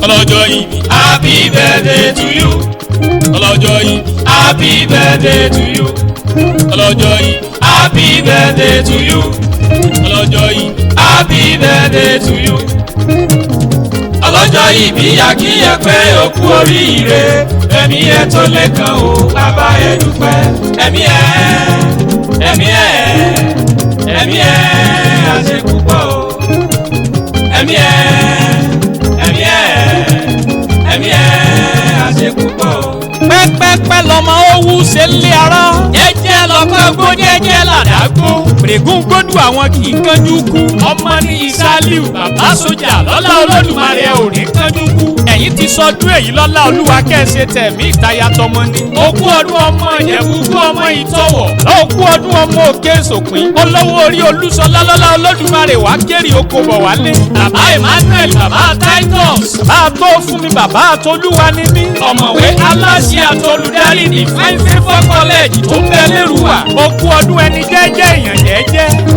ọlọ́jọ́ ìbí happy birthday to you. ọlọ́jọ́ ìbí happy birthday to you. ọlọ́jọ́ ìbí happy birthday to you. ọlọ́jọ́ ìbí happy birthday to you. ọlọ́jọ́ ìbí àkíyè pé o kú oríire ẹ̀mí ẹ̀ tó lè kàn ó bàbá ẹ̀ dúpẹ́ ẹ̀mí ẹ̀ àṣẹ púpọ̀ o ẹ̀mí ẹ̀ àṣẹ púpọ̀ o. pẹ́pẹ́pẹ́ lọmọ owó ṣe ń lé ara. jẹ́jẹ́ lọ́kọ́ gbó jẹ́jẹ́ làdágbó. pèrègùn gbódù àwọn kì í kánjú kú. ọmọ ní Ìsálíù bàbá sójà lọ́lá Olódùmarè ò ní kánjú kú. ẹ̀yin ti sọdún èyí lọ́lá Olúwa kẹ́sẹ̀ tẹ̀mí ìtayà tọmọ ni. okú ọdún ọmọ Ìjẹ̀bú kú ọmọ Ìtọ̀wọ̀. okú ọdún ọmọ Òkè Sòpin. olówó orí Olúṣọlá lọ́lá Olódùmarè wá kéré oko bọ̀ wálé. bàbá Emmanuel bàbá Titus. bàbá tó fún mi bàbá Tolúwa ní mí. ọ̀mọ̀wé aláṣẹ àtolùdarí ní Favour College tó ń bẹ lérúwà. okú ọdún ẹni jẹ́jẹ́ èèyàn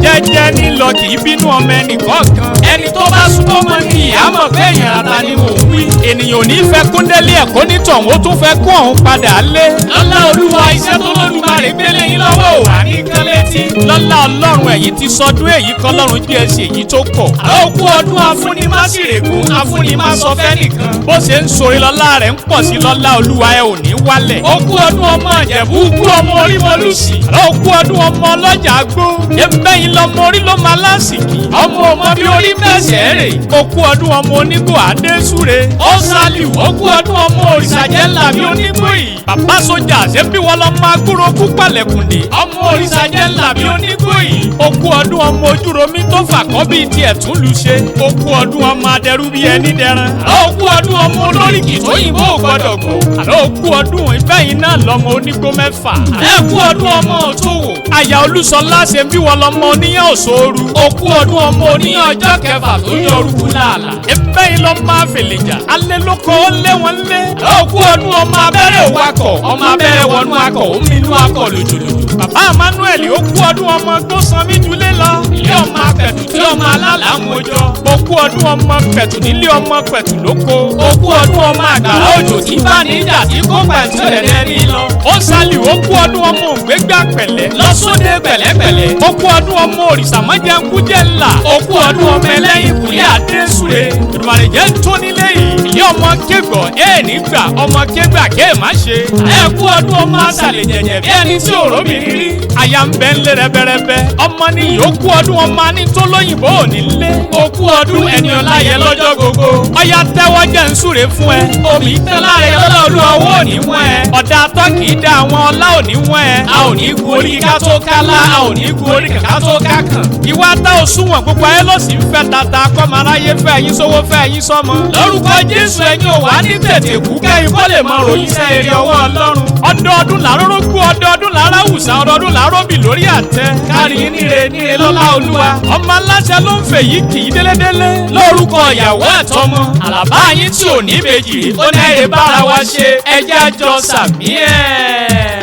jẹ́jẹ́ ní lọ kì í bínú ọmọ ẹnì kọ̀ọ̀kan. ẹni tó bá súnmọ́ mọ́ ní ìyámọ̀ pé èèyàn ata ni mò ń wí. ènìyàn ò ní fẹ́ kúndélé ẹ̀kọ́ nítọ̀hún ó tún fẹ́ kó ọ̀hún padà lé. lọ́lá Olúwa iṣẹ́ tó lódùmarè gbélé yín lọ́wọ́ ò wá ní kán létí. lọ́lá Ọlọ́run ẹ̀yin ti sọdún èyí kọ́lọ́run jí ẹ ṣe èyí tó pọ̀. okú ọdún afúnimásìrègùn afúnimasọfẹ́ nìkan. bó ṣe ń sori lọ́lá rẹ̀ ń pọ̀ sí lọ́lá Olúwa ẹ ò ní wálẹ̀. okú ọdún ọmọ Ìjẹ̀bú kú ọmọ Orímọlúsì. okú ọdún ọmọ ọlọ́jà gbó. ẹgbẹ́yìn lọmọ orí ló máa lásìkì. ọmọ ọmọ bí orí mẹ́sẹ̀ rè. okú ọdún ọmọ onígbò Adésúre. ó Sálíù okú ọdún ọmọ òrìṣàjẹ́ ńlá bí onígbò yìí. bàbá sójà ṣé bí wọ́n lọ máa gbúrò kú pàlẹ́kùndé. ọmọ òrìṣàjẹ́ ńlá bí onígbò yìí. okú ọdún ọmọ ojúromi tó fàkọ́ bíi tiẹ̀ tún lù ṣe. okú ọdún ọmọ adẹrú bíi ẹni dẹran. okú ọdún ọmọ olóríkì tó yìnbó gbọdọ̀ gbò. àlọ́ okú ọdún ìbẹ́yìn náà lọmọ onígbó mẹ́fà. ẹ̀kú ọdún ọmọ Òtòwò. àyà Olúṣọlá ṣe bí wọ́n lọmọ oníyàn òṣòru. okú ọdún ọmọ oníyàn ọjọ́ kẹfà tó yọ orúkú làálà. ìbẹ́yìn lọ máa fèlè jà. alẹ́ ló kọ́ ó lé wọn lé. okú ọdún ọmọ abẹ́rẹ́ òwakọ̀. ọmọ abẹ́rẹ́ wọnú akọ̀ ó minú akọ̀ lójúlójú. bàbá Emmanuel okú ọdún ọmọ Gbósanmí dúlé lọ. ilé ọmọ apẹ̀tù tí ọmọ alálà ń mojọ. okú ọdún ọmọ pẹ̀tù nílé ọmọ pẹ̀tù lóko. okú ọdún ọmọ àgbàrá òjò tí bá níjà tí kò pẹ̀tù ẹ̀rẹ́ ní lọ. ó Sálíù okú ọdún ọmọ ògbégbá pẹ̀lẹ́. lọ́sọdẹ pẹ̀lẹ́pẹ̀lẹ́. okú ọdún ọmọ òrìṣàmọ́jẹ̀ńkújẹ́ ńlá. okú ọdún ọmọ ẹlẹ́yin kùlẹ̀ Adésúre. Èdùmàrè jẹ́ ń tó nílé yìí. ilé ọmọ kégbọ̀ nígbà ọmọ kégbà má ṣe. ẹ̀kú ọdún ọmọ àṣàlẹ̀ jẹ̀jẹ̀ bí ẹni tí òró mi rí. àyà ń bẹ ń lé rẹ́bẹ́rẹ́bẹ́. ọmọ ní ìyókù ọdún ọmọ ní tó lóyìnbó ò ní lé. okú ọdún ẹni ọlá yẹ lọ́jọ́ gbogbo. ọya tẹ́wọ́ jẹ́ ń súre fún ẹ. omi tán láàrin ọlọ́ọ̀lù ọwọ́ ò ní wọ́n ẹ. ọ̀dà atọ́ kì í da àwọn ọlá ò ní wọ́n ẹ. a ò ní gun orí ká tó kálá a ò ní gun orí ká tó kákàn. ìwà tá ò súnwọ̀n gbogbo ayé ló sì ń fẹ́ tata kọ́mọ aráyé fẹ́ yín sówó fẹ́ yín sọ́mọ. lórúkọ Jésù ẹ̀yin ò wá ní tètè kú kẹ́yìn kó lè mọ ròyìn iṣẹ́ eré ọwọ́ Ọlọ́run. ọdọọdún làárọ̀ gbó ọdọọdún làárọ̀ wùsà ọdọọdún làárọ̀ bì lórí àtẹ. kárí níre lọ́lá Olúwa. ọmọ aláṣẹ ló ń fèyí kì í délédélé. lórúkọ ìyàwó àtọmọ àlàbá yín tí ò ní méjì ó ní ẹ bára wa ṣe ẹjẹ́ àjọ sàmí ẹ̀.